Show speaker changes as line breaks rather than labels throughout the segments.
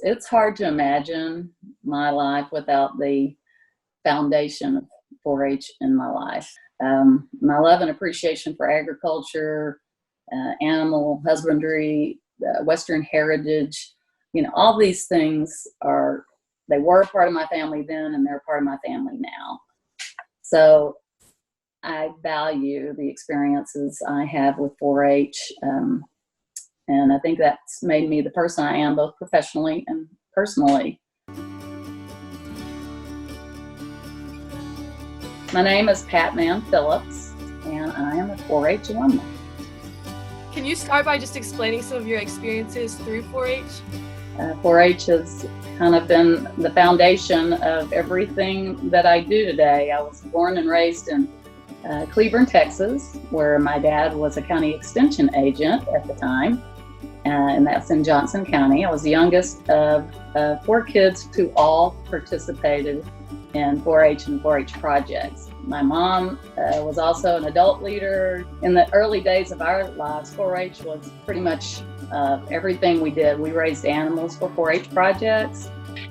it's hard to imagine my life without the foundation of 4-H in my life. My love and appreciation for agriculture, animal husbandry, Western heritage, all these things they were a part of my family then, and they're a part of my family now. So I value the experiences I have with 4-H, and I think that's made me the person I am, both professionally and personally. My name is Mann Phillips, and I am a 4-H alumni.
Can you start by just explaining some of your experiences through 4-H?
4-H has kind of been the foundation of everything that I do today. I was born and raised in Cleburne, Texas, where my dad was a county extension agent at the time, and that's in Johnson County. I was the youngest of 4 kids who all participated in 4-H and 4-H projects. My mom was also an adult leader. In the early days of our lives, 4-H was pretty much everything we did. We raised animals for 4-H projects.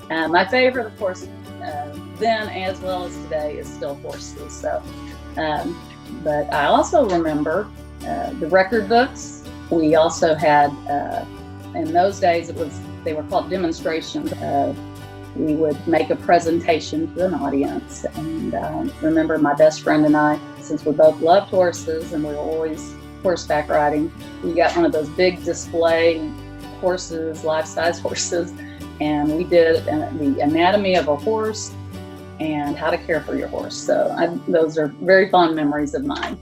My favorite, of course, then as well as today, is still horses. So, but I also remember the record books. We also had, in those days, they were called demonstrations. We would make a presentation to an audience, and remember my best friend and I, since we both loved horses and we were always horseback riding, we got one of those big display horses, life-size horses, and we did the anatomy of a horse and how to care for your horse. So those are very fond memories of mine.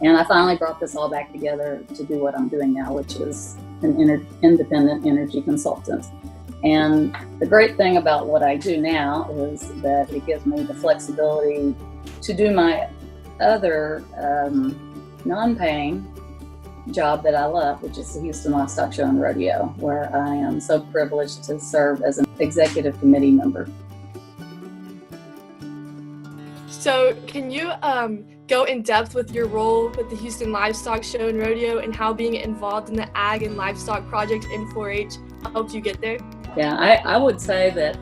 And I finally brought this all back together to do what I'm doing now, which is an independent energy consultant. And the great thing about what I do now is that it gives me the flexibility to do my other non-paying job that I love, which is the Houston Livestock Show and Rodeo, where I am so privileged to serve as an executive committee member.
So can you go in depth with your role with the Houston Livestock Show and Rodeo and how being involved in the ag and livestock project in 4-H helped you get there?
Yeah, I would say that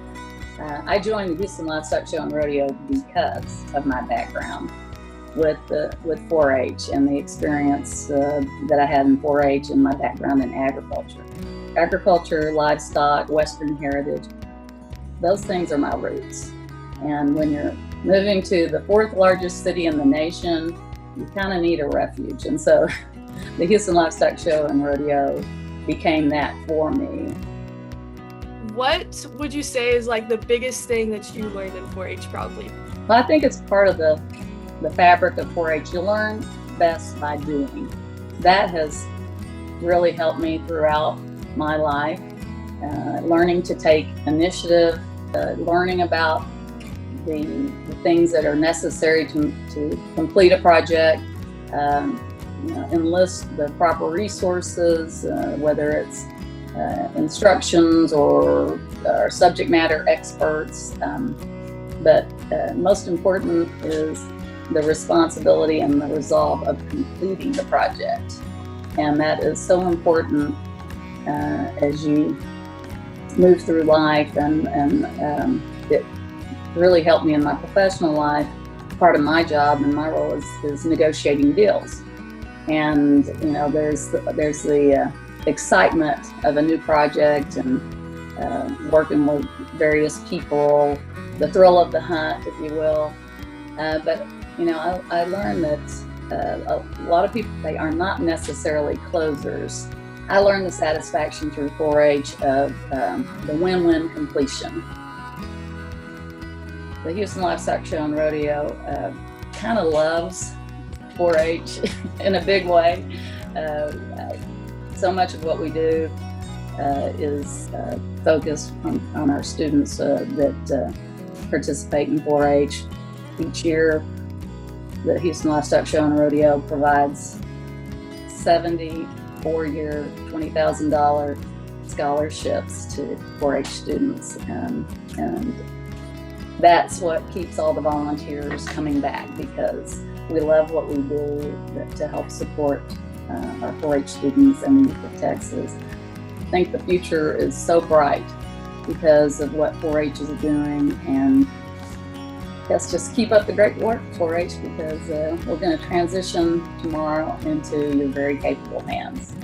I joined the Houston Livestock Show and Rodeo because of my background with 4-H and the experience that I had in 4-H and my background in agriculture. Agriculture, livestock, Western heritage, those things are my roots. And when you're moving to the 4th largest city in the nation, you kind of need a refuge. And so the Houston Livestock Show and Rodeo became that for me.
What would you say is like the biggest thing that you learned in 4-H probably?
Well, I think it's part of the fabric of 4-H. You learn best by doing. That has really helped me throughout my life, learning to take initiative, learning about the things that are necessary to complete a project, enlist the proper resources, whether it's instructions or subject matter experts. But most important is the responsibility and the resolve of completing the project. And that is so important as you move through life, and it really helped me in my professional life. Part of my job and my role is negotiating deals. And there's the excitement of a new project and working with various people, the thrill of the hunt, if you will. But I learned that a lot of people, they are not necessarily closers. I learned the satisfaction through 4-H of the win-win completion. The Houston Livestock Show and Rodeo kind of loves 4-H in a big way. So much of what we do is focused on our students that participate in 4-H. Each year, the Houston Livestock Show and Rodeo provides 70 4-year, $20,000 scholarships to 4-H students, and that's what keeps all the volunteers coming back, because we love what we do to help support our 4-H students in the youth of Texas. think the future is so bright because of what 4-H is doing. And yes, just keep up the great work, 4-H, because we're going to transition tomorrow into your very capable hands.